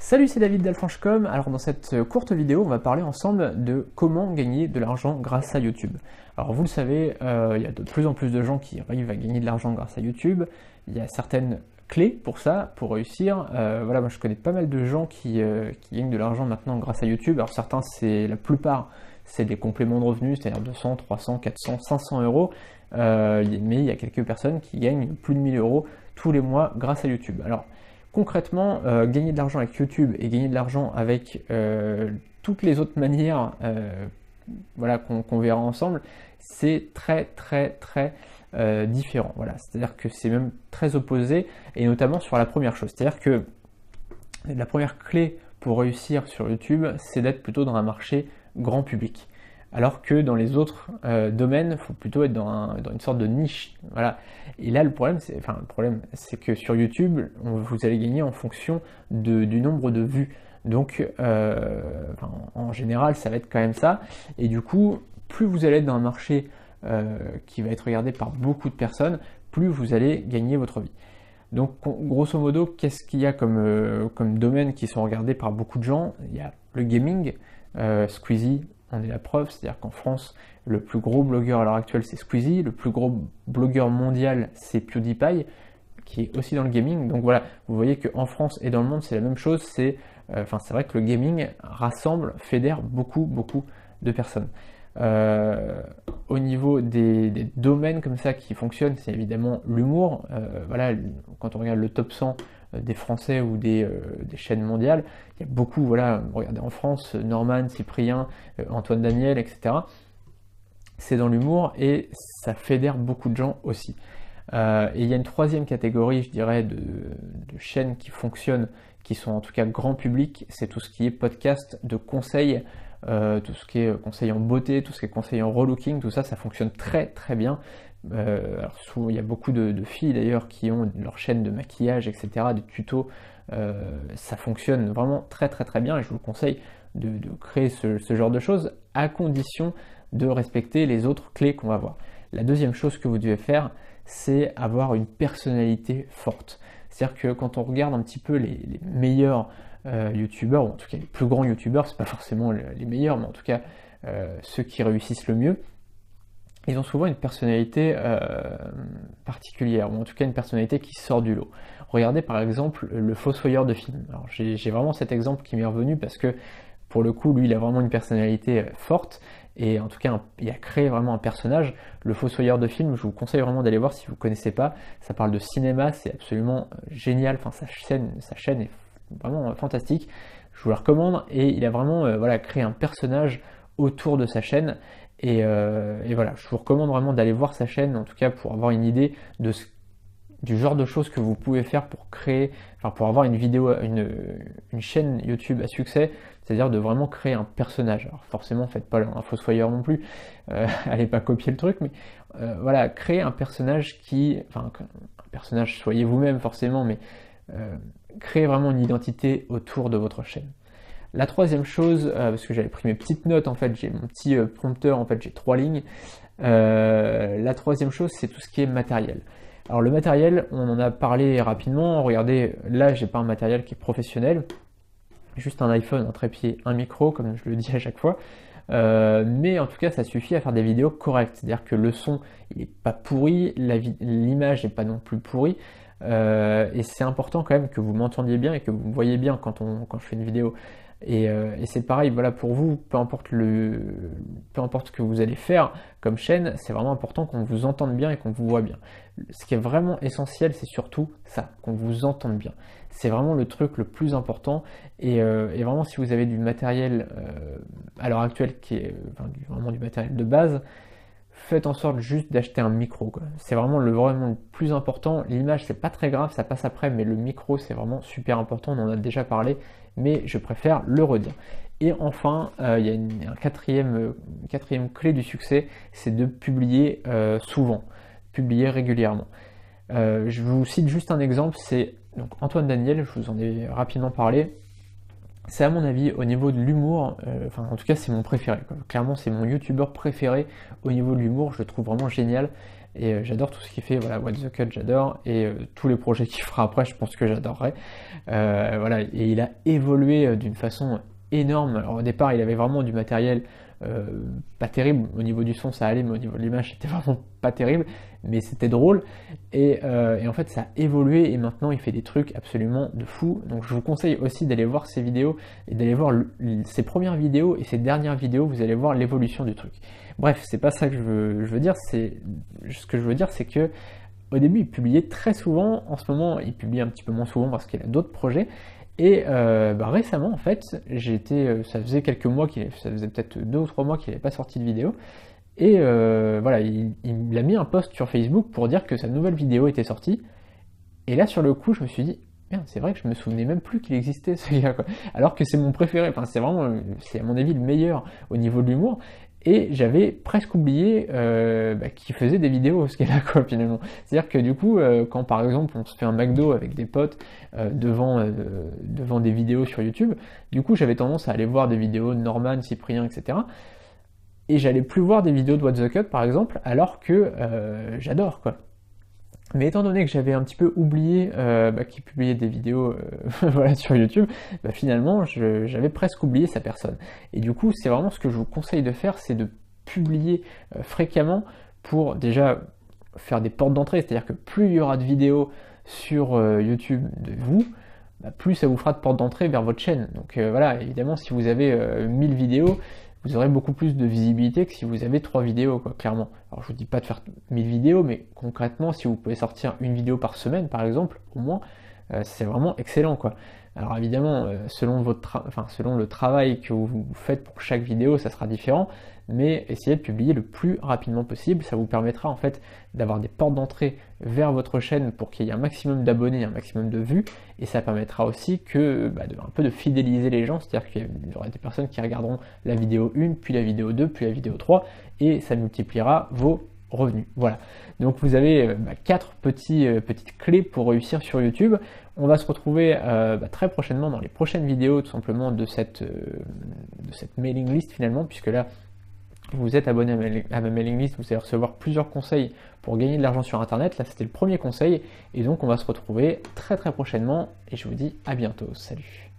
Salut, c'est David d'Alphonse.com. Alors dans cette courte vidéo, on va parler ensemble de comment gagner de l'argent grâce à YouTube. Alors vous le savez, il y a de plus en plus de gens qui arrivent à gagner de l'argent grâce à YouTube. Il y a certaines clés pour ça, pour réussir. Voilà, moi je connais pas mal de gens qui gagnent de l'argent maintenant grâce à YouTube. Alors certains, la plupart, c'est des compléments de revenus, c'est-à-dire 200, 300, 400, 500 euros. Mais il y a quelques personnes qui gagnent plus de 1000 euros tous les mois grâce à YouTube. Alors concrètement, gagner de l'argent avec YouTube et gagner de l'argent avec toutes les autres manières voilà, qu'on verra ensemble, c'est très différent. Voilà. C'est-à-dire que c'est même très opposé, et notamment sur la première chose. C'est-à-dire que la première clé pour réussir sur YouTube, c'est d'être plutôt dans un marché grand public. Alors que dans les autres domaines, il faut plutôt être dans une sorte de niche. Voilà. Et là, le problème, c'est que sur YouTube, vous allez gagner en fonction du nombre de vues. Donc, en général, ça va être quand même ça. Et du coup, plus vous allez être dans un marché qui va être regardé par beaucoup de personnes, plus vous allez gagner votre vie. Donc, grosso modo, qu'est-ce qu'il y a comme domaines qui sont regardés par beaucoup de gens? Il y a le gaming, Squeezie en est la preuve, c'est-à-dire qu'en France, le plus gros blogueur à l'heure actuelle, c'est Squeezie, le plus gros blogueur mondial, c'est PewDiePie, qui est aussi dans le gaming. Donc voilà, vous voyez qu'en France et dans le monde, c'est la même chose. C'est vrai que le gaming fédère beaucoup de personnes. Au niveau des domaines comme ça qui fonctionnent, c'est évidemment l'humour. Voilà, quand on regarde le top 100 des Français ou des chaînes mondiales, il y a beaucoup, voilà, regardez en France, Norman, Cyprien, Antoine Daniel, etc. C'est dans l'humour et ça fédère beaucoup de gens aussi. Et il y a une troisième catégorie, je dirais, de chaînes qui fonctionnent, qui sont en tout cas grand public, c'est tout ce qui est podcast de conseils, tout ce qui est conseil en beauté, tout ce qui est conseil en relooking, tout ça, ça fonctionne très bien. Alors il y a beaucoup de filles d'ailleurs qui ont leur chaîne de maquillage, etc., des tutos, ça fonctionne vraiment très bien et je vous conseille de créer ce genre de choses à condition de respecter les autres clés qu'on va voir. La deuxième chose que vous devez faire, c'est avoir une personnalité forte. C'est-à-dire que quand on regarde un petit peu les meilleurs youtubeurs, ou en tout cas les plus grands youtubeurs, c'est pas forcément les meilleurs, mais en tout cas ceux qui réussissent le mieux, ils ont souvent une personnalité particulière, ou en tout cas une personnalité qui sort du lot. Regardez par exemple le fossoyeur de film. Alors j'ai vraiment cet exemple qui m'est revenu parce que pour le coup, lui, il a vraiment une personnalité forte, et en tout cas, il a créé vraiment un personnage. Le fossoyeur de film, je vous conseille vraiment d'aller voir si vous ne connaissez pas. Ça parle de cinéma, c'est absolument génial. Enfin, sa chaîne est vraiment fantastique. Je vous la recommande, et il a vraiment créé un personnage autour de sa chaîne. Et voilà, je vous recommande vraiment d'aller voir sa chaîne, en tout cas pour avoir une idée du genre de choses que vous pouvez faire pour créer, pour avoir une chaîne YouTube à succès, c'est-à-dire de vraiment créer un personnage. Alors forcément, faites pas un fossoyeur non plus, allez pas copier le truc, mais voilà, créer un personnage un personnage, soyez vous-même forcément, mais créez vraiment une identité autour de votre chaîne. La troisième chose, parce que j'avais pris mes petites notes, en fait, j'ai mon petit prompteur, en fait, j'ai 3 lignes. La troisième chose, c'est tout ce qui est matériel. Alors le matériel, on en a parlé rapidement. Regardez, là, j'ai pas un matériel qui est professionnel, juste un iPhone, un trépied, un micro, comme je le dis à chaque fois. Mais en tout cas, ça suffit à faire des vidéos correctes. C'est-à-dire que le son, il n'est pas pourri, l'image n'est pas non plus pourrie. Et c'est important quand même que vous m'entendiez bien et que vous me voyez bien quand je fais une vidéo. Et c'est pareil, voilà, pour vous, peu importe ce que vous allez faire comme chaîne, c'est vraiment important qu'on vous entende bien et qu'on vous voit bien. Ce qui est vraiment essentiel, c'est surtout ça, qu'on vous entende bien. C'est vraiment le truc le plus important. Et vraiment, si vous avez du matériel à l'heure actuelle qui est vraiment du matériel de base, faites en sorte juste d'acheter un micro, quoi. C'est vraiment vraiment le plus important. L'image, c'est pas très grave, ça passe après, mais le micro, c'est vraiment super important. On en a déjà parlé, mais je préfère le redire. Et enfin, il y a une quatrième clé du succès, c'est de publier souvent, publier régulièrement. Je vous cite juste un exemple, c'est donc Antoine Daniel, je vous en ai rapidement parlé. c'est à mon avis au niveau de l'humour, enfin en tout cas c'est mon préféré, quoi. Clairement c'est mon youtubeur préféré au niveau de l'humour, je le trouve vraiment génial et j'adore tout ce qu'il fait, voilà, What the Cut j'adore et tous les projets qu'il fera après je pense que j'adorerais. Voilà, et il a évolué d'une façon énorme. Alors au départ il avait vraiment du matériel pas terrible, au niveau du son ça allait mais au niveau de l'image c'était vraiment pas terrible, mais c'était drôle et en fait ça a évolué et maintenant il fait des trucs absolument de fou. Donc je vous conseille aussi d'aller voir ses vidéos et d'aller voir ses premières vidéos et ses dernières vidéos, vous allez voir l'évolution du truc. Bref, c'est pas ça que je veux dire, ce que je veux dire c'est que au début il publiait très souvent, en ce moment il publie un petit peu moins souvent parce qu'il a d'autres projets. Et récemment, en fait, ça faisait quelques mois ça faisait peut-être 2 ou 3 mois qu'il n'avait pas sorti de vidéo. Et voilà, il a mis un post sur Facebook pour dire que sa nouvelle vidéo était sortie. Et là, sur le coup, je me suis dit, merde, c'est vrai que je me souvenais même plus qu'il existait ce gars, quoi. Alors que c'est mon préféré, enfin, c'est à mon avis le meilleur au niveau de l'humour. Et j'avais presque oublié qu'il faisait des vidéos, ce gars-là, quoi, finalement. C'est-à-dire que du coup, quand par exemple on se fait un McDo avec des potes devant des vidéos sur YouTube, du coup j'avais tendance à aller voir des vidéos de Norman, Cyprien, etc. Et j'allais plus voir des vidéos de What the Cut, par exemple, alors que j'adore, quoi. Mais étant donné que j'avais un petit peu oublié qu'il publiait des vidéos voilà, sur YouTube, finalement j'avais presque oublié sa personne. Et du coup c'est vraiment ce que je vous conseille de faire, c'est de publier fréquemment pour déjà faire des portes d'entrée, c'est-à-dire que plus il y aura de vidéos sur YouTube de vous, plus ça vous fera de portes d'entrée vers votre chaîne. Donc voilà, évidemment si vous avez 1000 vidéos, vous aurez beaucoup plus de visibilité que si vous avez 3 vidéos, quoi, clairement. Alors je vous dis pas de faire 1000 vidéos, mais concrètement, si vous pouvez sortir une vidéo par semaine, par exemple, au moins, c'est vraiment excellent, quoi. Alors évidemment, selon le travail que vous faites pour chaque vidéo, ça sera différent, mais essayez de publier le plus rapidement possible. Ça vous permettra en fait d'avoir des portes d'entrée vers votre chaîne pour qu'il y ait un maximum d'abonnés, un maximum de vues, et ça permettra aussi un peu de fidéliser les gens, c'est-à-dire qu'il y aura des personnes qui regarderont la vidéo 1, puis la vidéo 2, puis la vidéo 3, et ça multipliera vos revenus. Voilà, donc vous avez 4 petites clés pour réussir sur YouTube. On va se retrouver très prochainement dans les prochaines vidéos tout simplement de cette mailing list finalement, puisque là vous êtes abonné à ma mailing list, vous allez recevoir plusieurs conseils pour gagner de l'argent sur internet. Là c'était le premier conseil et donc on va se retrouver très très prochainement et je vous dis à bientôt. Salut.